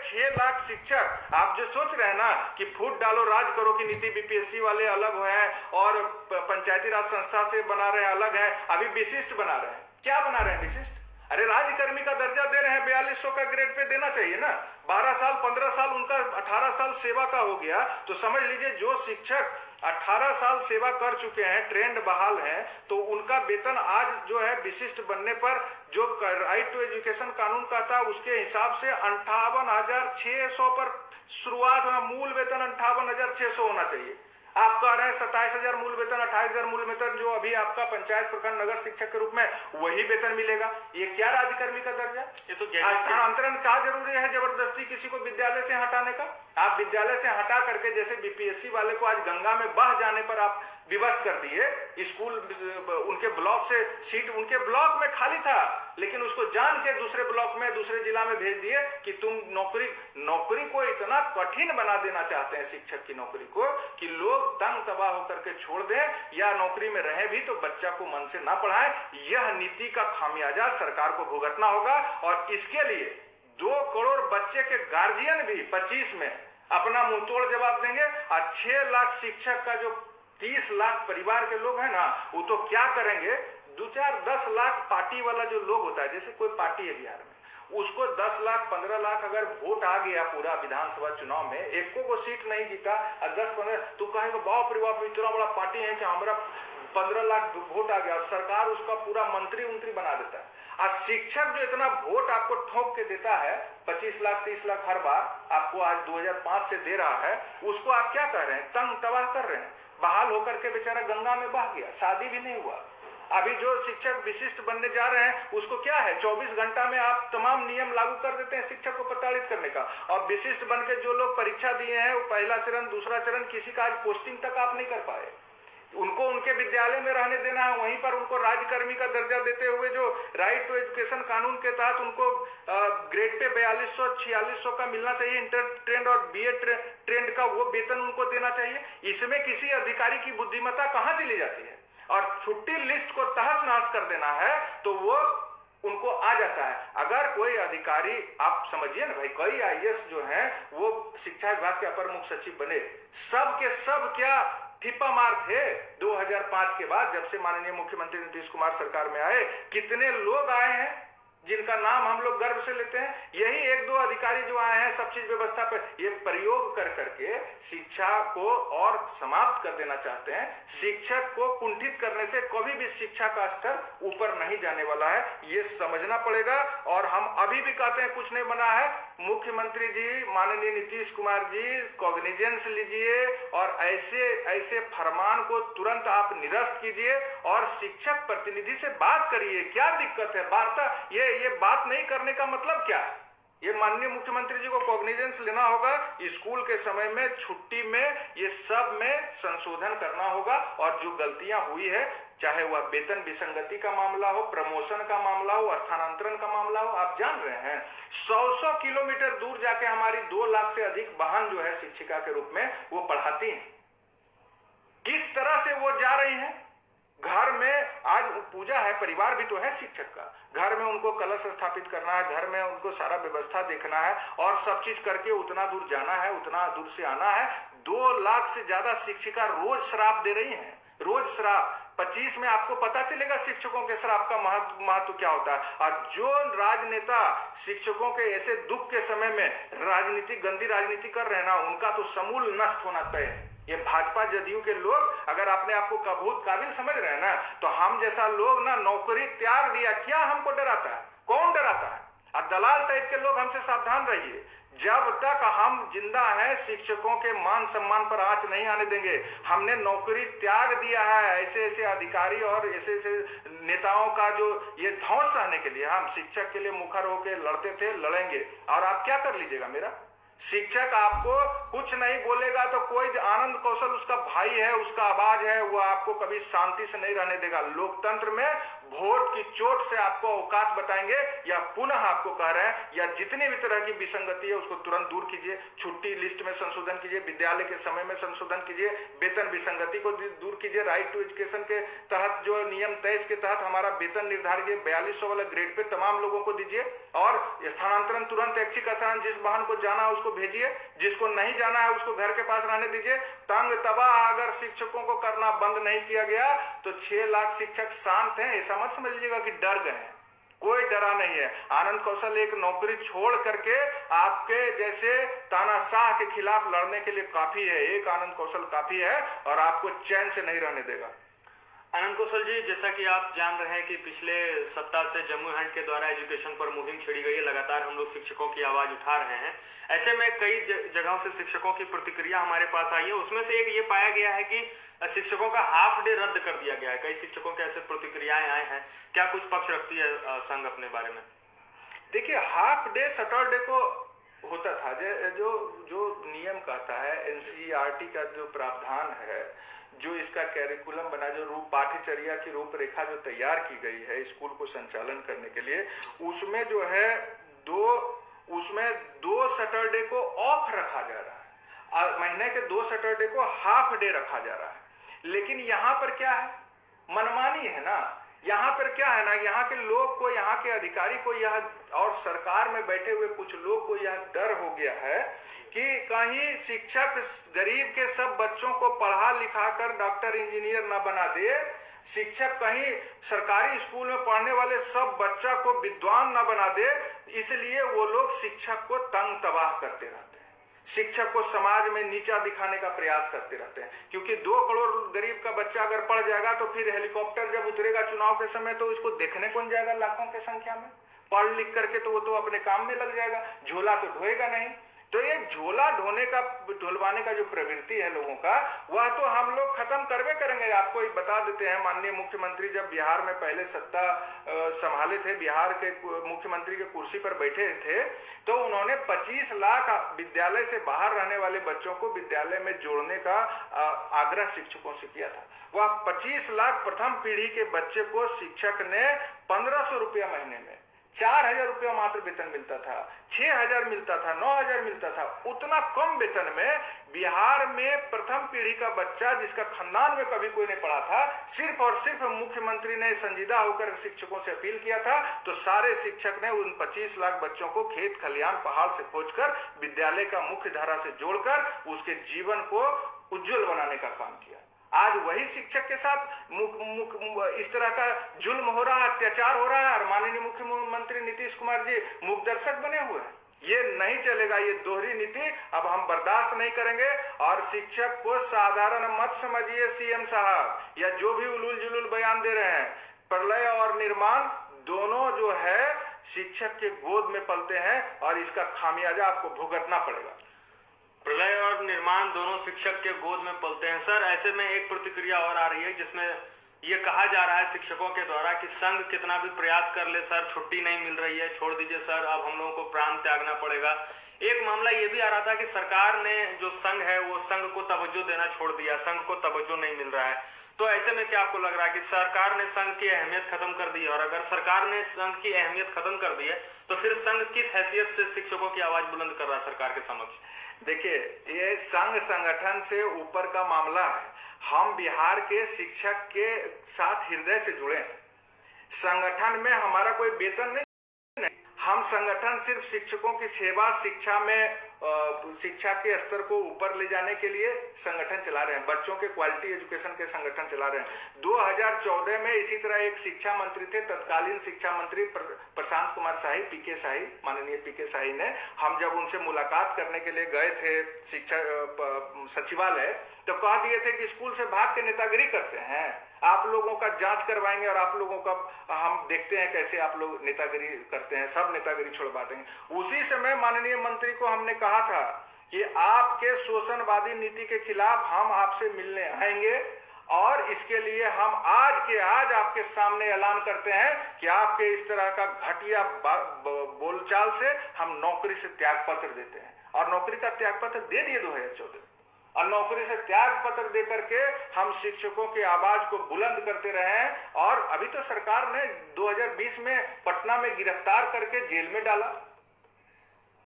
6 लाख शिक्षक। आप जो सोच रहे हैं ना कि फूट डालो राज करो की नीति बीपीएससी वाले अलग है और पंचायती राज संस्था से बना रहे हैं अलग है, अभी विशिष्ट बना रहे हैं। क्या बना रहे हैं विशिष्ट? अरे राज्यकर्मी का दर्जा दे रहे हैं, 4200 का ग्रेड पे देना चाहिए ना। 12 साल 15 साल उनका 18 साल सेवा का हो गया, तो समझ लीजिए जो शिक्षक 18 साल सेवा कर चुके हैं, ट्रेंड बहाल हैं, तो उनका वेतन आज जो है विशिष्ट बनने पर जो राइट टू एजुकेशन कानून का था उसके हिसाब से 58,600 पर शुरुआत होना, मूल वेतन 58,600 होना चाहिए। आप कह रहे हैं 27,000 मूल वेतन, 28,000 मूल वेतन, जो अभी आपका पंचायत प्रखंड नगर शिक्षक के रूप में वही वेतन मिलेगा। ये क्या राज्यकर्मी का दर्जा? ये तो स्थानांतरण का जरूरी है जबरदस्ती किसी को विद्यालय से हटाने का? आप विद्यालय से हटा करके जैसे बीपीएससी वाले को आज गंगा में बह जाने पर आप विवश कर दिए, स्कूल उनके ब्लॉक से सीट उनके ब्लॉक में खाली था, लेकिन उसको जान के दूसरे ब्लॉक में दूसरे जिला में भेज दिए कि तुम नौकरी को इतना कठिन बना देना चाहते हैं शिक्षक की नौकरी को कि लोग तंग तबाह होकर के छोड़ दें, या नौकरी में रहे भी तो बच्चा को मन से ना पढ़ाएं। यह नीति का खामियाजा सरकार को भुगतना होगा और इसके लिए 2 करोड़ बच्चे के गार्जियन भी 25 में अपना मुंहतोड़ जवाब देंगे। और 6 लाख शिक्षक का जो 30 लाख परिवार के लोग हैं ना, वो तो क्या करेंगे, 2-4-10 लाख पार्टी वाला जो लोग होता है, जैसे कोई पार्टी है बिहार में, उसको 10 लाख 15 लाख अगर वोट आ गया पूरा विधानसभा चुनाव में, एको को सीट नहीं जीता और 10-15, तो कहेगा बाप रे बाप इतना बड़ा पार्टी है कि हमारा 15 लाख वोट आ गया, और सरकार उसका पूरा मंत्री बना देता है। और शिक्षक जो इतना वोट आपको ठोक के देता है, 25 लाख 30 लाख हर बार आपको आज 2005 से दे रहा है, उसको आप क्या कर रहे हैं, तंग तबाह कर रहे हैं। बहाल होकर के बेचारा गंगा में बह गया, शादी भी नहीं हुआ। अभी जो शिक्षक विशिष्ट बनने जा रहे हैं उसको क्या है, 24 घंटा में आप तमाम नियम लागू कर देते हैं शिक्षक को प्रताड़ित करने का। और विशिष्ट बन के जो लोग परीक्षा दिए हैं, वो पहला चरण दूसरा चरण, किसी का आज पोस्टिंग तक आप नहीं कर पाए। उनको उनके विद्यालय में रहने देना है, वहीं पर उनको राज्यकर्मी का दर्जा देते हुए जो राइट टू एजुकेशन कानून के तहत उनको ग्रेड पे 4200-4600 का मिलना चाहिए, इंटर ट्रेंड और बीए ट्रेंड का वो वेतन उनको देना चाहिए। इसमें किसी अधिकारी की बुद्धिमत्ता कहाँ चली जाती है? और छुट्टी लिस्ट को तहस नहस कर देना है तो वो उनको आ जाता है। अगर कोई अधिकारी, आप समझिए ना भाई, कई आईएएस जो हैं वो शिक्षा विभाग के अपर मुख्य सचिव बने, सब के सब क्या ठिप्पा मार थे 2005 के बाद, जब से माननीय मुख्यमंत्री नीतीश कुमार सरकार में आए, कितने लोग आए हैं जिनका नाम हम लोग गर्व से लेते हैं। यही 1-2 अधिकारी जो आए हैं सब चीज व्यवस्था पर ये प्रयोग कर करके शिक्षा को और समाप्त कर देना चाहते हैं। शिक्षक को कुंठित करने से कभी भी शिक्षा का स्तर ऊपर नहीं जाने वाला है, ये समझना पड़ेगा। और हम अभी भी कहते हैं कुछ नहीं बना है, मुख्यमंत्री जी माननीय नीतीश कुमार जी कॉग्निजेंस लीजिए और ऐसे फरमान को तुरंत आप निरस्त कीजिए और शिक्षक प्रतिनिधि से बात करिए। क्या दिक्कत है? वार्ता, ये बात नहीं करने का मतलब क्या है? ये माननीय मुख्यमंत्री जी को कॉग्निजेंस लेना होगा, स्कूल के समय में, छुट्टी में, ये सब में संशोधन करना होगा। और जो गलतियां हुई है, चाहे वह वेतन विसंगति का मामला हो, प्रमोशन का मामला हो, स्थानांतरण का मामला हो, आप जान रहे हैं 100 किलोमीटर दूर जाके हमारी 2 लाख से अधिक बहन जो है शिक्षिका के रूप में वो पढ़ाती हैं। किस तरह से वो जा रही हैं? घर में आज पूजा है, परिवार भी तो है शिक्षक का, घर में उनको कलश स्थापित करना है, घर में उनको सारा व्यवस्था देखना है और सब चीज करके उतना दूर जाना है, उतना दूर से आना है। 2 लाख से ज्यादा शिक्षिका रोज श्राप दे रही हैं, रोज श्राप। 25 में आपको पता चलेगा शिक्षकों के श्राप का महत्व क्या होता है। और जो राजनेता शिक्षकों के ऐसे दुख के समय में राजनीति, गंदी राजनीति कर रहे हैं ना, उनका तो समूल नष्ट होना तय है। ये भाजपा जदयू के लोग अगर अपने आप को कबूत काबिल समझ रहे हैं ना, तो हम जैसा लोग ना नौकरी त्याग दिया, क्या हमको डराता है? कौन डराता है? और दलाल टाइप के लोग हमसे सावधान रहिए। जब तक हम जिंदा हैं शिक्षकों के मान सम्मान पर आंच नहीं आने देंगे। हमने नौकरी त्याग दिया है। ऐसे अधिकारी और ऐसे नेताओं का जो ये ध्वंस सहने के लिए हम शिक्षक के लिए मुखर होकर लड़ते थे, लड़ेंगे। और आप क्या कर लीजिएगा, मेरा शिक्षक आपको कुछ नहीं बोलेगा तो कोई आनंद कौशल उसका भाई है, उसका आवाज है, वो आपको कभी शांति से नहीं रहने देगा। लोकतंत्र में वोट की चोट से आपको औकात बताएंगे। या पुनः आपको कह रहे हैं, या जितनी भी तरह की विसंगति है उसको तुरंत दूर कीजिए, छुट्टी लिस्ट में संशोधन कीजिए, विद्यालय के समय में संशोधन कीजिए, वेतन विसंगति को दूर कीजिए, राइट टू एजुकेशन के तहत जो नियम 23 के तहत हमारा वेतन निर्धारित 4200 वाला ग्रेड पे तमाम लोगों को दीजिए। और स्थानांतरण तुरंत ऐच्छिक स्थानांतरण, जिस वाहन को जाना है उसको भेजिए, जिसको नहीं जाना है उसको घर के पास रहने दीजिए। तंग तबाह अगर शिक्षकों को करना बंद नहीं किया गया तो 6 लाख शिक्षक शांत हैं, ऐसा मत समझ लीजिएगा कि डर गए हैं। कोई डरा नहीं है। आनंद कौशल एक नौकरी छोड़ करके आपके जैसे तानाशाह के खिलाफ लड़ने के लिए काफी है। एक आनंद कौशल काफी है और आपको चैन से नहीं रहने देगा। आनंद कौशल जी, जैसा कि आप जान रहे हैं कि पिछले सप्ताह से जम्मू हैंड के द्वारा एजुकेशन पर मुहिम छेड़ी गई है। लगातार हम लोग शिक्षकों की आवाज उठा रहे हैं। ऐसे में कई जगहों से शिक्षकों की प्रतिक्रिया हमारे पास आई है। उसमें से एक ये पाया गया है कि शिक्षकों का हाफ डे रद्द कर दिया गया है। कई शिक्षकों के ऐसे प्रतिक्रियाएं आए हैं। क्या कुछ पक्ष रखती है संघ अपने बारे में? देखिए, हाफ डे सैटरडे को होता था, जो जो नियम कहता है, एनसीईआरटी का जो प्रावधान है, जो इसका कैरिकुलम बना, जो पाठ्यचर्या की रूपरेखा जो तैयार की गई है स्कूल को संचालन करने के लिए, उसमें जो है दो सैटरडे को ऑफ रखा जा रहा है। महीने के 2 सैटरडे को हाफ डे रखा जा रहा है। लेकिन यहाँ पर क्या है, मनमानी है ना। यहाँ पर क्या है ना, यहाँ के लोग को, यहाँ के अधिकारी को यह, और सरकार में बैठे हुए कुछ लोग को यह डर हो गया है कि कहीं शिक्षक गरीब के सब बच्चों को पढ़ा लिखा कर डॉक्टर इंजीनियर न बना दे, शिक्षक कहीं सरकारी स्कूल में पढ़ने वाले सब बच्चा को विद्वान न बना दे। इसलिए वो लोग शिक्षक को तंग तबाह करते रहते हैं, शिक्षक को समाज में नीचा दिखाने का प्रयास करते रहते हैं। क्योंकि 2 करोड़ गरीब का बच्चा अगर पढ़ जाएगा तो फिर हेलीकॉप्टर जब उतरेगा चुनाव के समय तो इसको देखने कौन जाएगा लाखों की संख्या में। पढ़ लिख करके तो वो तो अपने काम में लग जाएगा, झोला तो ढोएगा नहीं। तो ये झोला ढुलवाने का जो प्रवृत्ति है लोगों का, वह तो हम लोग खत्म करवे करेंगे। आपको एक बता देते हैं, माननीय मुख्यमंत्री जब बिहार में पहले सत्ता संभाले थे, बिहार के मुख्यमंत्री के कुर्सी पर बैठे थे, तो उन्होंने 25 लाख विद्यालय से बाहर रहने वाले बच्चों को विद्यालय में जोड़ने का आग्रह शिक्षकों से किया था। वह 25 लाख प्रथम पीढ़ी के बच्चे को शिक्षक ने 1500 रुपया महीने में, 4000 रुपया मात्र वेतन मिलता था, 6000 मिलता था, 9000 मिलता था। उतना कम वेतन में बिहार में प्रथम पीढ़ी का बच्चा, जिसका खानदान में कभी कोई नहीं पढ़ा था, सिर्फ और सिर्फ मुख्यमंत्री ने संजीदा होकर शिक्षकों से अपील किया था, तो सारे शिक्षक ने उन 25 लाख बच्चों को खेत खलियान पहाड़ से खोजकर विद्यालय का मुख्य धारा से जोड़कर उसके जीवन को उज्जवल बनाने का काम किया। आज वही शिक्षक के साथ इस तरह का जुल्म हो रहा है, अत्याचार हो रहा है, और माननीय मुख्यमंत्री नीतीश कुमार जी मुख्य दर्शक बने हुए हैं। ये नहीं चलेगा, ये दोहरी नीति अब हम बर्दाश्त नहीं करेंगे। और शिक्षक को साधारण मत समझिए सीएम साहब, या जो भी उलूल जुलूल बयान दे रहे हैं। प्रलय और निर्माण दोनों जो है शिक्षक के गोद में पलते हैं और इसका खामियाजा आपको भुगतना पड़ेगा। प्रलय और निर्माण दोनों शिक्षक के गोद में पलते हैं। सर, ऐसे में एक प्रतिक्रिया और आ रही है जिसमें ये कहा जा रहा है शिक्षकों के द्वारा कि संघ कितना भी प्रयास कर ले सर, छुट्टी नहीं मिल रही है, छोड़ दीजिए सर, अब हम लोगों को प्राण त्यागना पड़ेगा। एक मामला ये भी आ रहा था कि सरकार ने जो संघ है वो संघ को तवज्जो देना छोड़ दिया, संघ को तवज्जो नहीं मिल रहा है। तो ऐसे में क्या आपको लग रहा है कि सरकार ने संघ की अहमियत खत्म कर दी है? और अगर सरकार ने संघ की अहमियत खत्म कर दी है तो फिर संघ किस हैसियत से शिक्षकों की आवाज बुलंद कर रहा है सरकार के समक्ष? देखिए, ये संघ संगठन से ऊपर का मामला है। हम बिहार के शिक्षक के साथ हृदय से जुड़े हैं। संगठन में हमारा कोई वेतन नहीं, हम संगठन सिर्फ शिक्षकों की सेवा, शिक्षा में शिक्षा के स्तर को ऊपर ले जाने के लिए संगठन चला रहे हैं, बच्चों के क्वालिटी एजुकेशन के संगठन चला रहे हैं। 2014 में इसी तरह एक शिक्षा मंत्री थे, तत्कालीन शिक्षा मंत्री प्रशांत कुमार शाही, पीके शाही, माननीय पीके शाही ने, हम जब उनसे मुलाकात करने के लिए गए थे शिक्षा सचिवालय, तो कह दिए थे कि स्कूल से भाग के नेतागिरी करते हैं, आप लोगों का जांच करवाएंगे और आप लोगों का हम देखते हैं कैसे आप लोग नेतागिरी करते हैं, सब नेतागिरी छोड़वा देंगे। उसी समय माननीय मंत्री को हमने कहा था कि आपके शोषणवादी नीति के खिलाफ हम आपसे मिलने आएंगे और इसके लिए हम आज के आज आपके सामने ऐलान करते हैं कि आपके इस तरह का घटिया बोलचाल से हम नौकरी से त्याग पत्र देते हैं। और नौकरी का त्याग पत्र दे दिए 2014, और नौकरी से त्याग पत्र दे करके हम शिक्षकों की आवाज को बुलंद करते रहे हैं। और अभी तो सरकार ने 2020 में पटना में गिरफ्तार करके जेल में डाला।